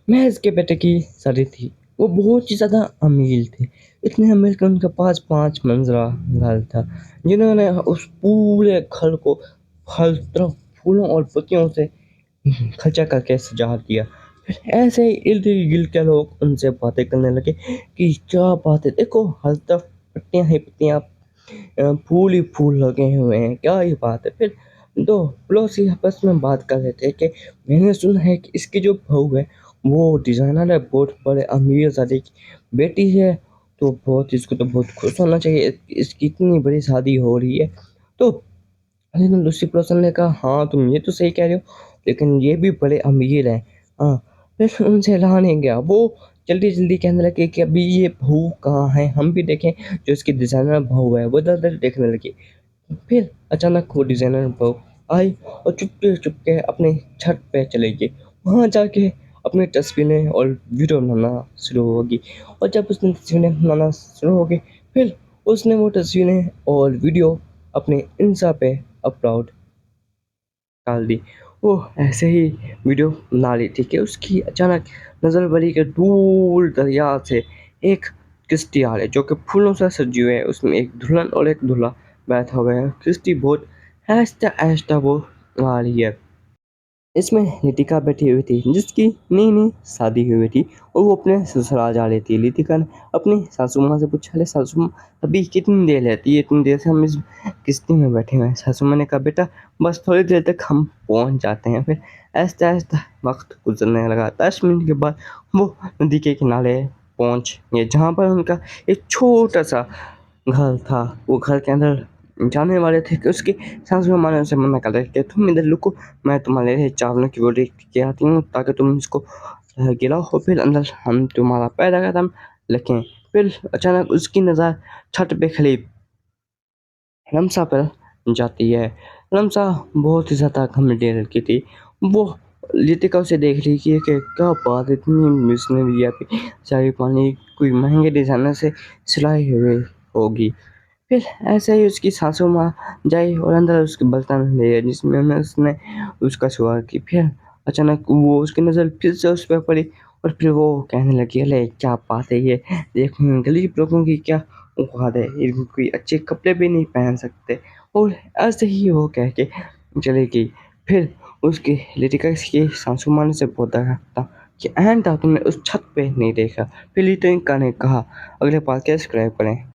महज के बेटे की शादी थी। वो बहुत ही ज़्यादा अमीर थे, इतने अमीर कि उनके पास 5 मंजिला घर था, जिन्होंने उस पूरे घर को हर तरफ फूलों और पत्तियों से खर्चा करके सजा दिया। फिर ऐसे ही इर्द-गिर्द के लोग उनसे बातें करने लगे कि क्या बात है, देखो हर तरफ पत्तियाँ ही पत्तियाँ, फूल ही फूल लगे हुए हैं, क्या ही बात है। फिर 2 पड़ोसी आपस में बात कर रहे थे कि मैंने सुना है कि इसकी जो बहू है वो डिज़ाइनर है, बहुत बड़े अमीरज़ादे की बेटी है, तो बहुत इसको तो बहुत खुश होना चाहिए, इसकी इतनी बड़ी शादी हो रही है। तो लेकिन दूसरी पर्सन ने कहा, हाँ तुम ये तो सही कह रहे हो, लेकिन ये भी बड़े अमीर हैं। हाँ, फिर उनसे रहा नहीं गया, वो जल्दी जल्दी कहने लगे कि अभी ये बहू कहाँ है, हम भी देखें। जो इसकी डिज़ाइनर बहू है वो इधर उधर देखने लगी। फिर अचानक वो डिज़ाइनर बहू आई और चुपके चुपके अपने छत पे चली गई। वहाँ जाके अपनी तस्वीरें और वीडियो बनाना शुरू होगी, और जब उसने तस्वीरें बनाना शुरू हो गई, फिर उसने वो तस्वीरें और वीडियो अपने इंस्टा पे अपलोड डाल दी। वो ऐसे ही वीडियो बना रही थी कि उसकी अचानक नज़र पड़ी कि दूर दरिया से एक किश्ती आ रही है जो कि फूलों से सजी हुई है। उसमें एक दुल्हन और एक दूल्हा बैठा हुआ है। किश्ती बहुत आहिस्ता आहिस्ता वो आ रही है। इसमें रितिका बैठी हुई थी जिसकी नई नई शादी हुई थी, और वो अपने ससुराल जा रही थी। रितिका ने अपनी सासू माँ से पूछा, अरे सासू माँ अभी कितनी देर रहती है, इतनी देर से हम इस किश्ती में बैठे हुए हैं। सासू माँ ने कहा, बेटा बस थोड़ी देर तक हम पहुँच जाते हैं। फिर आहिस्ता आहिस्ता वक्त गुजरने लगा। 10 मिनट के बाद वो नदी के किनारे पहुँच गए, जहाँ पर उनका एक छोटा सा घर था। वो घर के अंदर जाने वाले थे कि उसकी सासू माँ ने उनसे मना कर दिया कि तुम इधर रुको, मैं तुम्हारे लिए चावलों की रोटी लेके आती हूँ ताकि तुम इसको गिलाओ, और फिर अंदर हम तुम्हारा पैर कदम रखें। फिर अचानक उसकी नज़र छत पे खड़ी रमसा पर जाती है। रमसा बहुत ही ज़्यादा घमंडी लड़की थी। वो रितिका उसे देख रही कि क्या बात, इतनी मिशनरी है, चाय पानी कोई महंगे डिज़ाइनर से सिलाई हुई होगी। फिर ऐसे ही उसकी सासू माँ जाई और अंदर उसके बर्तन ले आई जिसमें उसने उसका स्वागत की। फिर अचानक वो उसकी नज़र फिर से उस पर पड़ी, और फिर वो कहने लगी, अरे क्या बात है, ये देख गरीब लोगों की क्या औकात है, ये कोई अच्छे कपड़े भी नहीं पहन सकते। और ऐसे ही वो कह के चली गई। फिर उसकी रितिका की सासू माँ ने से पूछा था कि अहंता तुमने उस छत पे नहीं देखा। फिर रितिका ने कहा, अगले पार्ट क्या सब्सक्राइब करें।